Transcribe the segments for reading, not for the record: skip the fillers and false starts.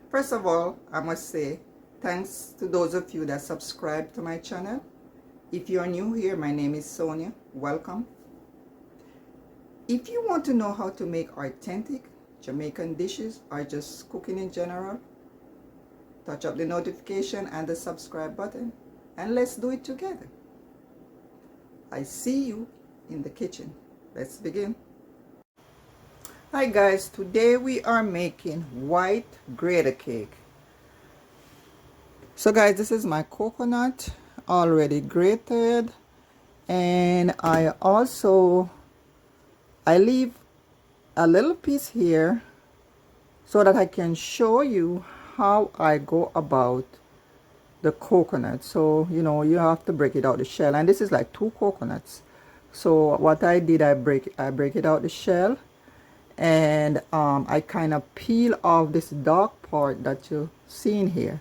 First of all, I must say thanks to those of you that subscribe to my channel. If you're new here, my name is Sonia. Welcome. If you want to know how to make authentic Jamaican dishes or just cooking in general, touch up the notification and the subscribe button and let's do it together. I see you in the kitchen. Let's begin. Hi guys, today we are making white grater cake. So guys, this is my coconut already grated, and I leave a little piece here so that I can show you how I go about the coconut. So you know, you have to break it out the shell, and this is like 2 coconuts. So what I did, I break it out the shell, and I kind of peel off this dark part that you see in here.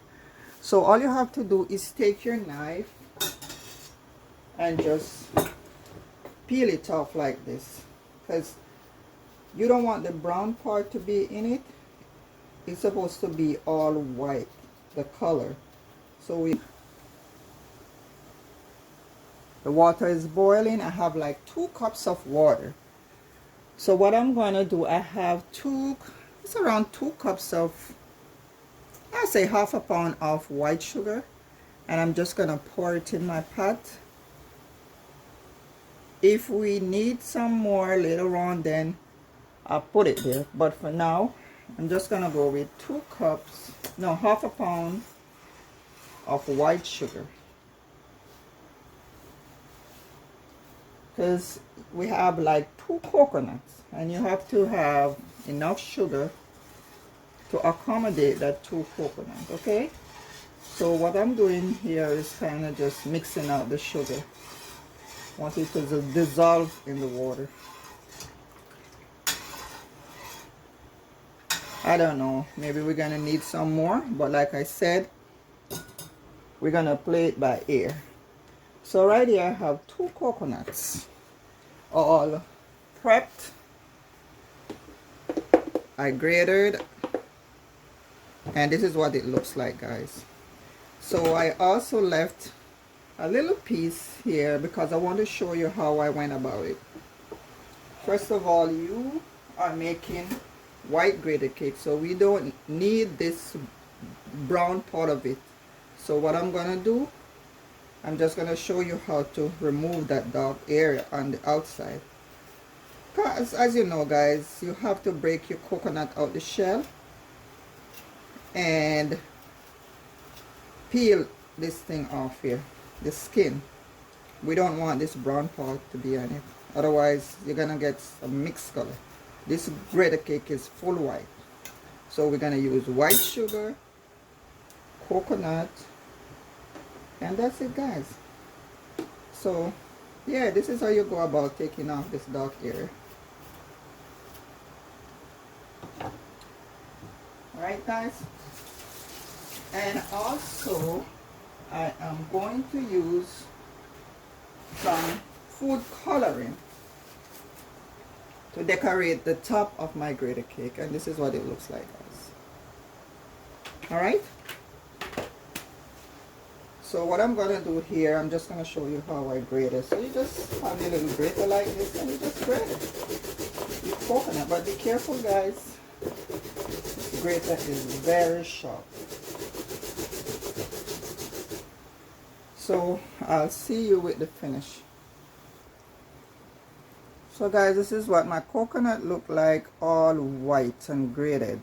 So all you have to do is take your knife and just peel it off like this, because you don't want the brown part to be in it. It's supposed to be all white, the color. So the water is boiling. I have like 2 cups of water. So what I'm going to do, I have it's around 2 cups of, I say half a pound of white sugar, and I'm just going to pour it in my pot. If we need some more later on, then I'll put it there, but for now I'm just going to go with 2 cups, no, half a pound of white sugar, because we have like 2 coconuts and you have to have enough sugar to accommodate that 2 coconuts. Okay, so what I'm doing here is kind of just mixing out the sugar. Want it to dissolve in the water. I don't know, maybe we're gonna need some more, but like I said, we're gonna play it by ear. So right here I have 2 coconuts all prepped. I grated, and this is what it looks like, guys. So I also left a little piece here because I want to show you how I went about it. First of all, you are making white grater cake, so we don't need this brown part of it. So what I'm gonna do, I'm just gonna show you how to remove that dark area on the outside. Because as you know, guys, you have to break your coconut out the shell and peel this thing off here, the skin. We don't want this brown part to be on it, otherwise you're gonna get a mixed color. This grater cake is full white, so we're gonna use white sugar, coconut, and that's it, guys. So yeah, this is how you go about taking off this dark area. Alright guys, and also I am going to use some food coloring to decorate the top of my grater cake, and this is what it looks like, guys. Alright, so what I'm gonna do here, I'm just gonna show you how I grate it. So you just have your little grater like this and you just grate it. You coconut, but be careful, guys. This grater is very sharp. So I'll see you with the finish. So guys, this is what my coconut look like, all white and grated.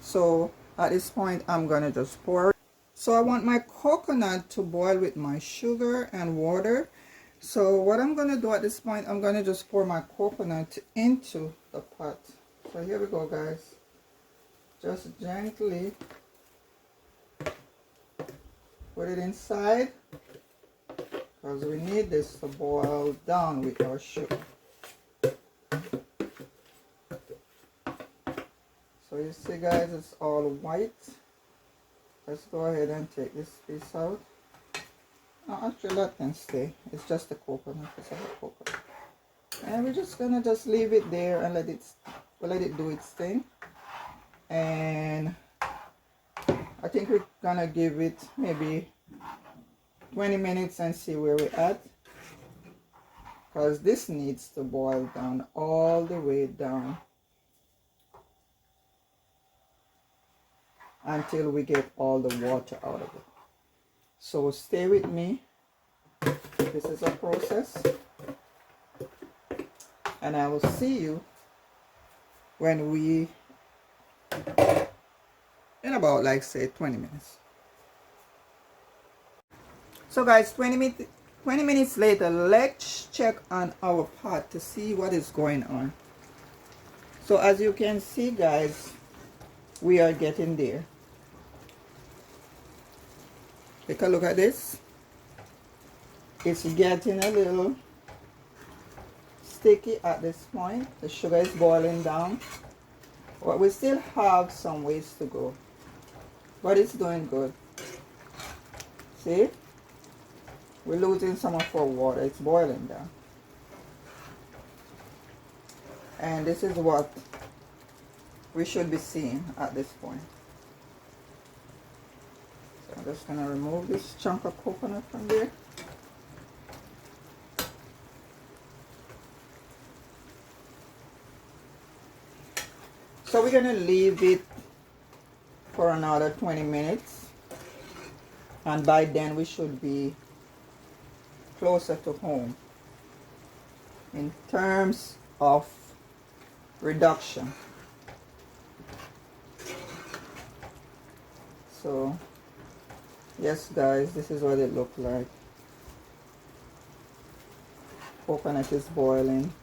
So at this point I'm gonna just pour it. So I want my coconut to boil with my sugar and water. So what I'm gonna do at this point, I'm gonna just pour my coconut into the pot. So here we go, guys. Just gently put it inside, because we need this to boil down with our sugar. So you see, guys, it's all white. Let's go ahead and take this piece out. No, actually that can stay. It's just the coconut. It's a coconut. And we're just gonna just leave it there and let it do its thing. And I think we're gonna give it maybe 20 minutes and see where we're at, because this needs to boil down all the way down until we get all the water out of it. So stay with me. This is a process, and I will see you when we in about, like, say 20 minutes. So guys, 20 minutes later, let's check on our pot to see what is going on. So as you can see, guys, we are getting there. Take a look at this. It's getting a little sticky at this point. The sugar is boiling down, but we still have some ways to go, but it's doing good. See, we're losing some of our water. It's boiling down, and this is what we should be seeing at this point. So I'm just gonna remove this chunk of coconut from there. So we're gonna leave it for another 20 minutes, and by then we should be closer to home in terms of reduction. So yes guys, this is what it looked like. Coconut is boiling.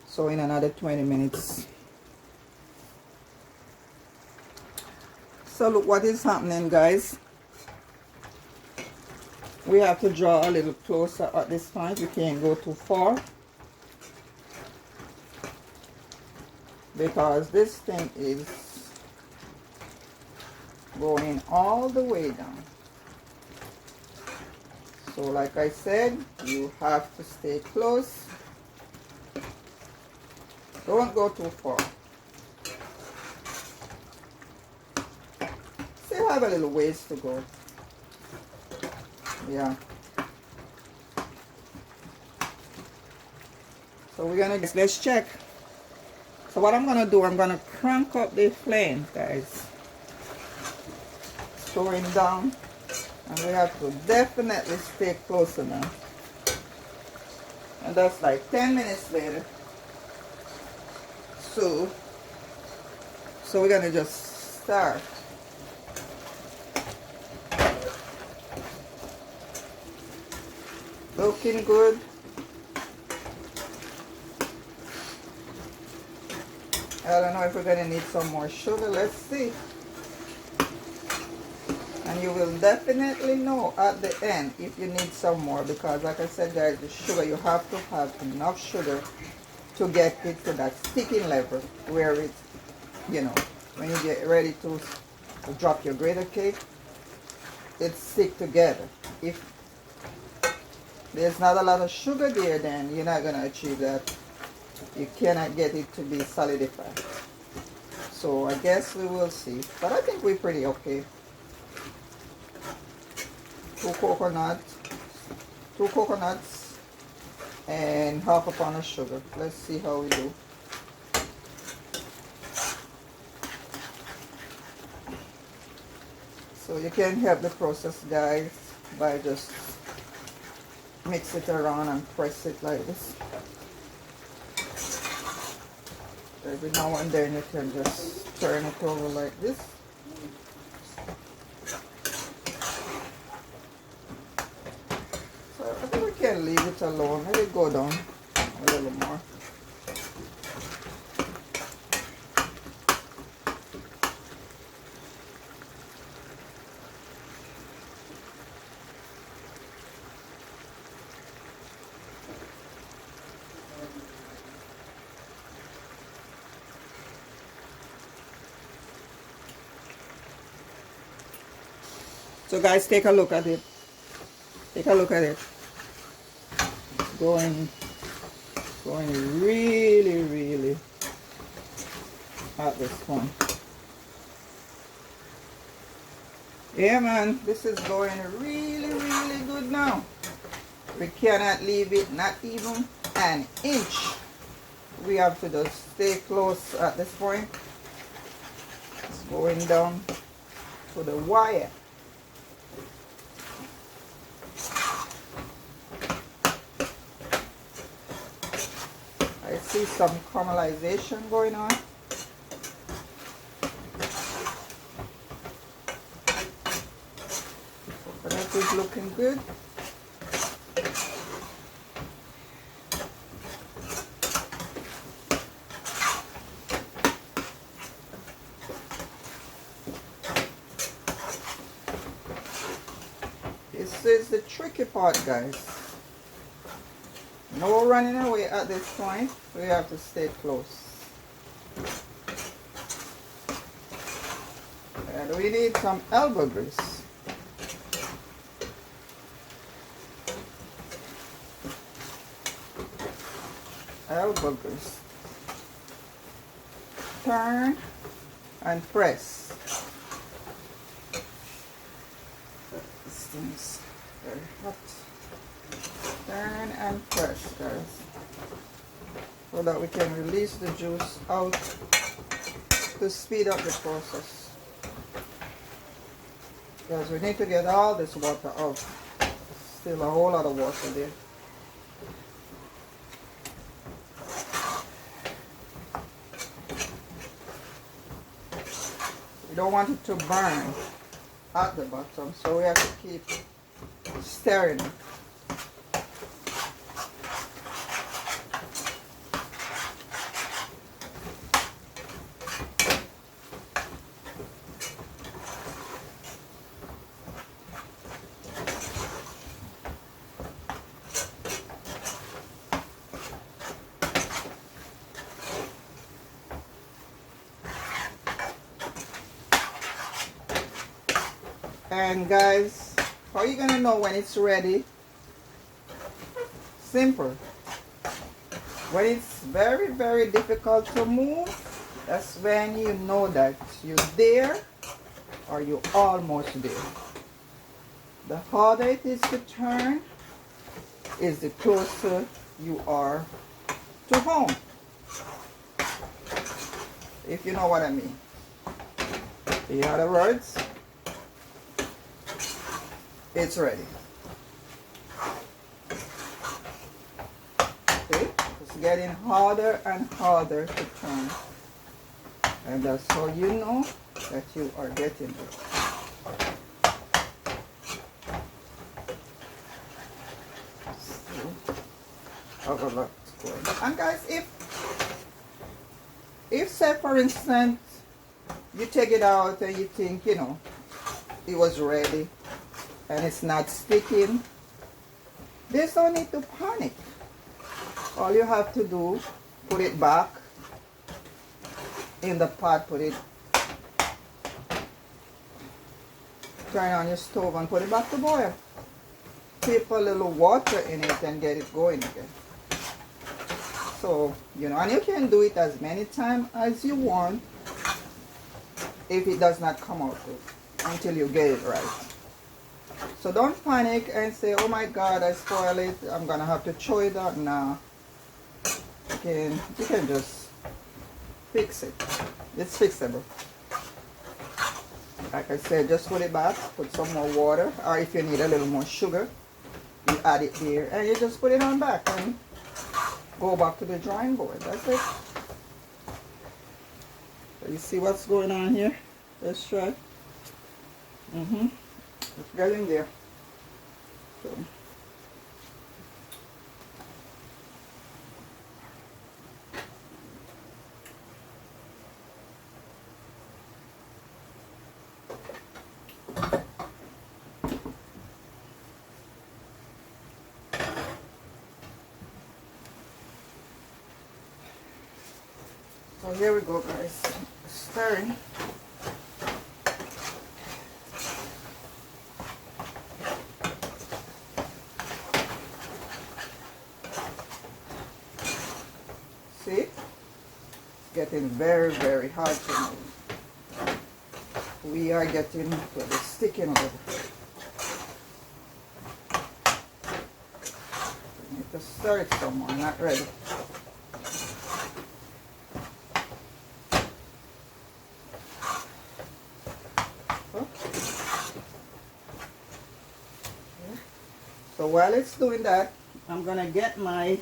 So in another 20 minutes. So look what is happening, guys. We have to draw a little closer at this point. We can't go too far, because this thing is going all the way down. So like I said, you have to stay close. Don't go too far. Still have a little ways to go. Yeah. So we're gonna, let's check. So what I'm gonna do, I'm gonna crank up the flame, guys. It's going down, and we have to definitely stay closer now. And that's like 10 minutes later. So we're gonna just start. Looking good. I don't know if we're gonna need some more sugar. Let's see. And you will definitely know at the end if you need some more, because like I said guys, the sugar, you have to have enough sugar to get it to that sticking level where it, you know, when you get ready to drop your grater cake, it stick together. If there's not a lot of sugar there, then you're not gonna achieve that. You cannot get it to be solidified. So I guess we will see, but I think we're pretty okay. Two coconuts and half a pound of sugar. Let's see how we do. So you can help the process, guys, by just mix it around and press it like this. Every now and then you can just turn it over like this. So I think we can leave it alone. Let it go down a little more. So guys, take a look at it. Take a look at it. Going really, really at this point. Yeah, man, this is going really, really good now. We cannot leave it not even an inch. We have to just stay close at this point. It's going down to the wire. I see some caramelization going on. Coconut is looking good. This is the tricky part, guys. No running away at this point. We have to stay close. And we need some elbow grease. Elbow grease. Turn and press. These things are hot. Turn and press, guys, so that we can release the juice out to speed up the process. Because we need to get all this water out. Still a whole lot of water there. We don't want it to burn at the bottom, so we have to keep stirring it. And guys, how are you gonna know when it's ready? Simple. When it's very, very difficult to move, that's when you know that you're there or you're almost there. The harder it is to turn is the closer you are to home. If you know what I mean. In other words, it's ready. Okay, it's getting harder and harder to turn. And that's how you know that you are getting it. Have a lot going. And guys, if say for instance you take it out and you think, you know, it was ready and it's not sticking, there's no need to panic. All you have to do, put it back in the pot, turn on your stove and put it back to boil. Keep a little water in it and get it going again. So, you know, and you can do it as many times as you want if it does not come out good until you get it right. So don't panic and say, oh my God, I spoiled it, I'm gonna have to throw it out now. You can just fix it. It's fixable. Like I said, just put it back, put some more water, or if you need a little more sugar, you add it there, and you just put it on back and go back to the drawing board. That's it. So you see what's going on here? Let's try. It's getting there. So. So here we go, guys. Stirring. getting very, very hard to move. We are getting to the sticking of it. We need to stir it some more, not ready. So while it's doing that, I'm gonna get my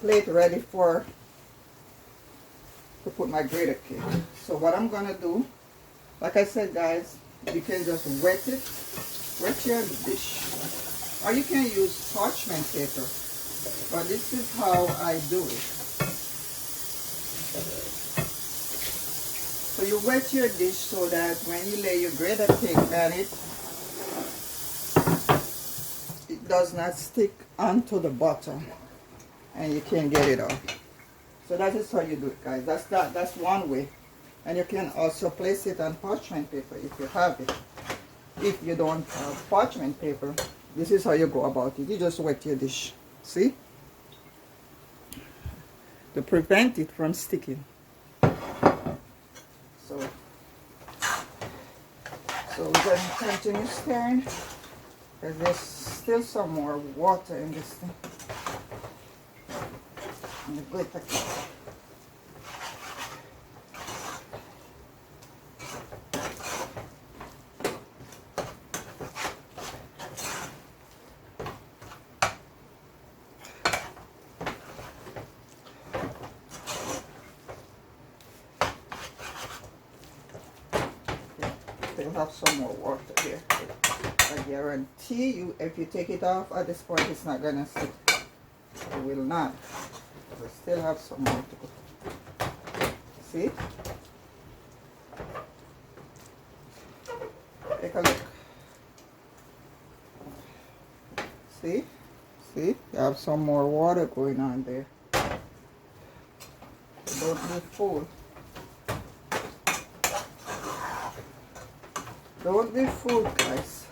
plate ready to put my grater cake. So what I'm gonna do, like I said guys, you can just wet your dish, or you can use parchment paper, but this is how I do it. So you wet your dish so that when you lay your grater cake on it, it does not stick onto the bottom and you can't get it off. So that is how you do it, guys. That's one way. And you can also place it on parchment paper if you have it. If you don't have parchment paper, this is how you go about it. You just wet your dish. See? To prevent it from sticking. So we're going to continue stirring because there's still some more water in this thing. And the glitter cake. They'll have some more water here. I guarantee you, if you take it off at this point, it's not gonna stick. It will not. We still have some more to go. See? Take a look. See? See? You have some more water going on there. Don't be fooled. Don't be fooled, guys.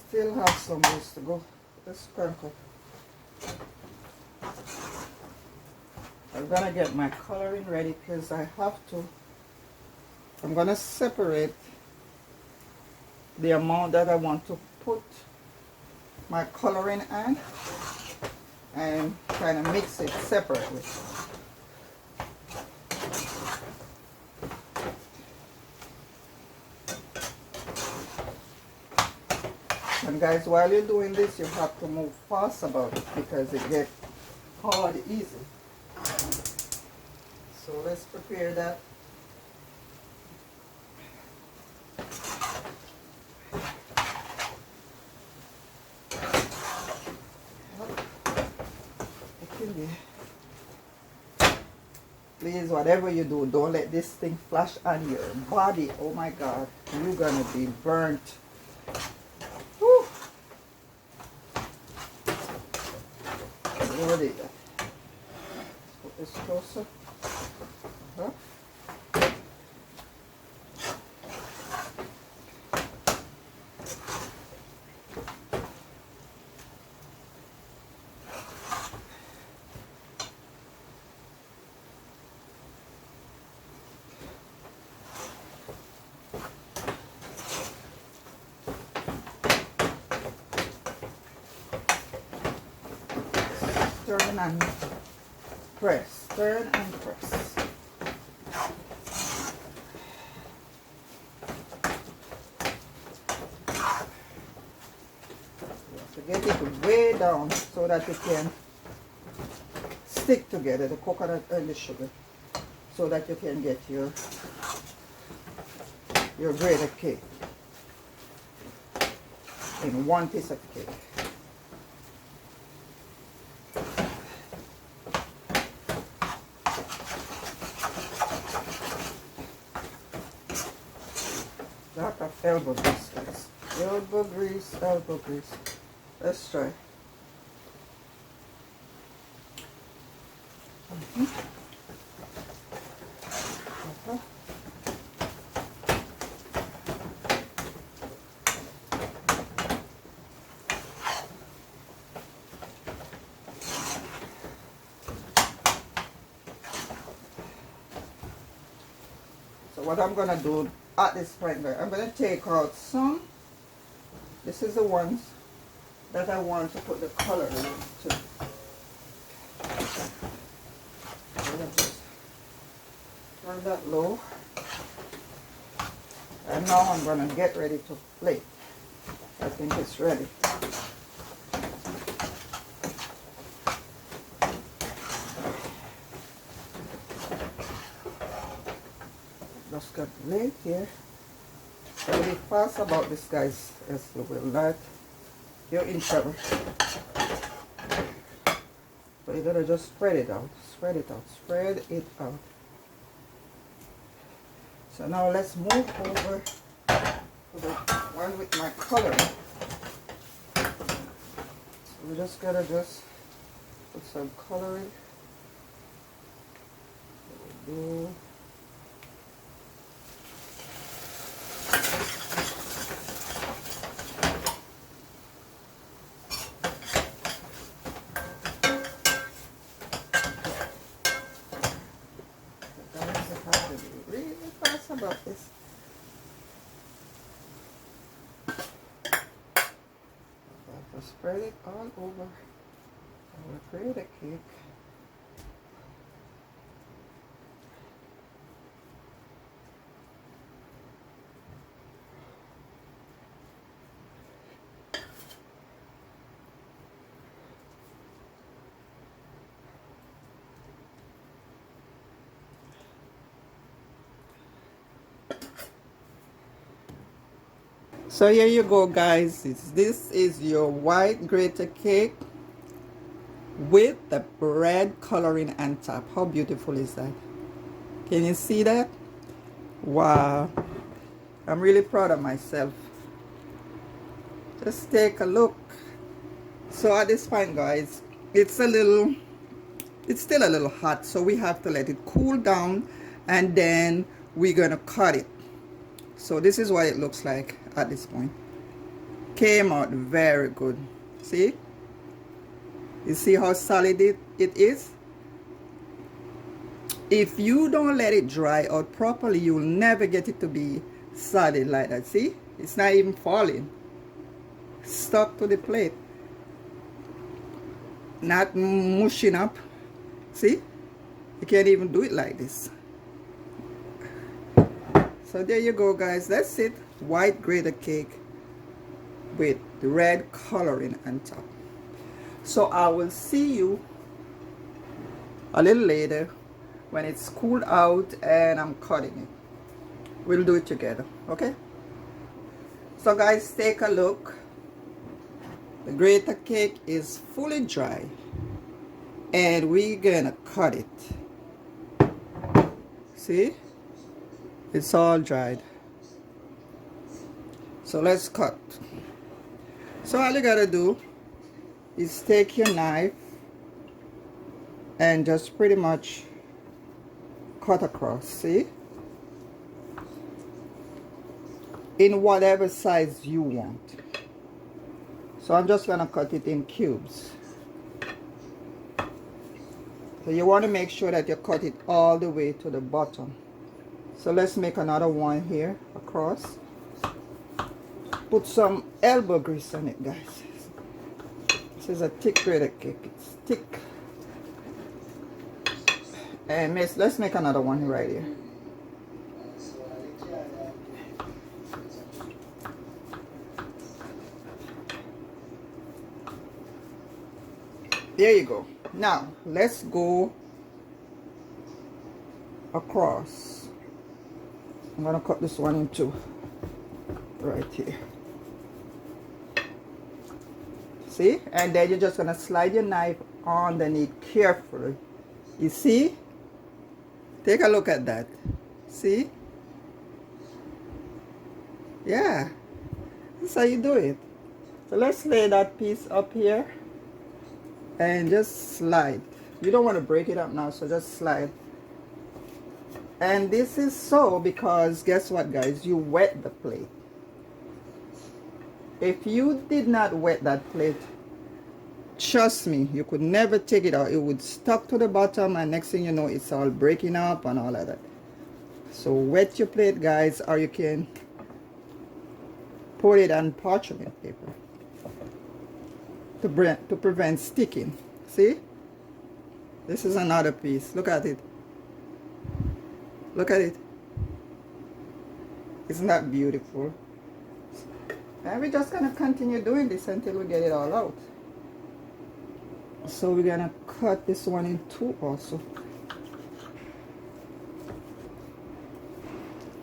Still have some ways to go. Let's sprinkle. I'm gonna get my coloring ready because I have to. I'm gonna separate the amount that I want to put my coloring on and kind of mix it separately. And guys, while you're doing this, you have to move fast about it because it gets hard easy. So let's prepare that. Please, whatever you do, don't let this thing flash on your body. Oh my God, you're gonna be burnt. Whew. There it is. Put this closer. Turn and press, turn and press. You have to get it way down so that it can stick together, the coconut and the sugar, so that you can get your grater cake in one piece of cake. Lot of elbow grease, guys. Elbow grease, elbow grease. Let's try. what I'm gonna do at this point, I'm gonna take out some. This is the ones that I want to put the color into. I'm gonna just turn that low. And now I'm gonna get ready to plate. I think it's ready. Just got the plate here. Gotta be fast about this, guys, as you will not. You're in trouble. But you gotta just spread it out. Spread it out. Spread it out. So now let's move over to the one with my coloring. So we just gotta put some coloring. There we go. About this. I'll spread it all over our grater cake. So here you go, guys. This is your white grater cake with the red coloring on top. How beautiful is that? Can you see that? Wow. I'm really proud of myself. Just take a look. So at this point, guys, it's still a little hot, so we have to let it cool down and then we're gonna cut it. So this is what it looks like at this point. Came out very good. See? You see how solid it is? If you don't let it dry out properly, you'll never get it to be solid like that. See? It's not even falling. Stuck to the plate. Not mushing up. See? You can't even do it like this. So there you go, guys. That's it. White grater cake with the red coloring on top. So I will see you a little later when it's cooled out and I'm cutting it. We'll do it together, okay? So guys, take a look. The grater cake is fully dry and we're gonna cut it. See? It's all dried. So let's cut. So all you gotta do is take your knife and just pretty much cut across, see? In whatever size you want. So I'm just gonna cut it in cubes. So you want to make sure that you cut it all the way to the bottom. So let's make another one here across. Put some elbow grease on it, guys. This is a thick grater cake. It's thick. And let's make another one right here. There you go. Now let's go across. I'm gonna cut this one in two right here. See? And then you're just gonna slide your knife underneath carefully. You see? Take a look at that. See? Yeah. That's how you do it. So let's lay that piece up here and just slide. You don't want to break it up now, so just slide. And this is so because guess what, guys? You wet the plate. If you did not wet that plate, trust me, you could never take it out. It would stuck to the bottom and next thing you know, it's all breaking up and all of that. So wet your plate, guys, or you can put it on parchment paper to prevent sticking. See? This is another piece. Look at it. Look at it. Isn't that beautiful? And we're just gonna continue doing this until we get it all out. So we're gonna cut this one in two also.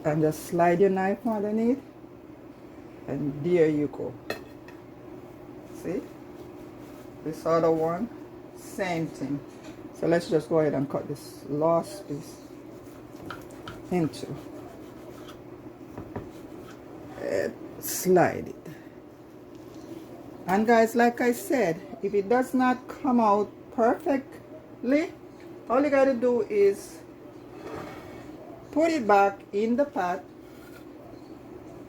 And just slide your knife underneath. And there you go. See? This other one, same thing. So let's just go ahead and cut this last piece into. And slide it. And guys, like I said, if it does not come out perfectly, all you gotta do is put it back in the pot.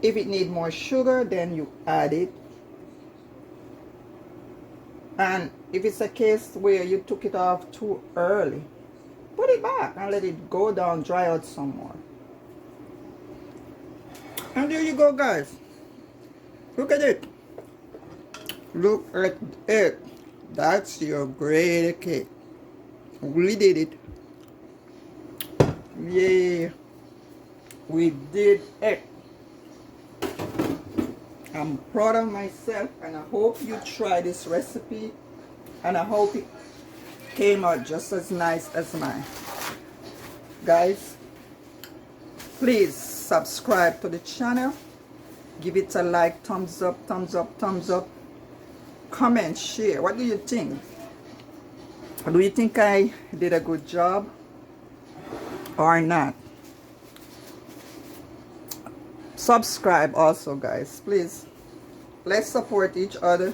If it needs more sugar, then you add it. And if it's a case where you took it off too early, put it back and let it go down, dry out some more. And there you go, guys. Look at it. Look at it. That's your grater cake. We did it. Yeah. We did it. I'm proud of myself, and I hope you try this recipe, and I hope it came out just as nice as mine. Guys, please subscribe to the channel. Give it a like, thumbs up, thumbs up, thumbs up. Comment, share. What do you think? Do you think I did a good job or not? Subscribe also, guys, please. Let's support each other,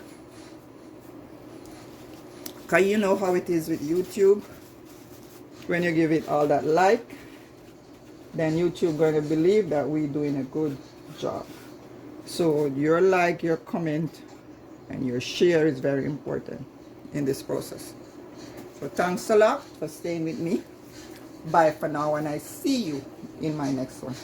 because you know how it is with YouTube. When you give it all that like, then YouTube going to believe that we're doing a good job. So your like, your comment, and your share is very important in this process. So thanks a lot for staying with me. Bye for now, and I see you in my next one.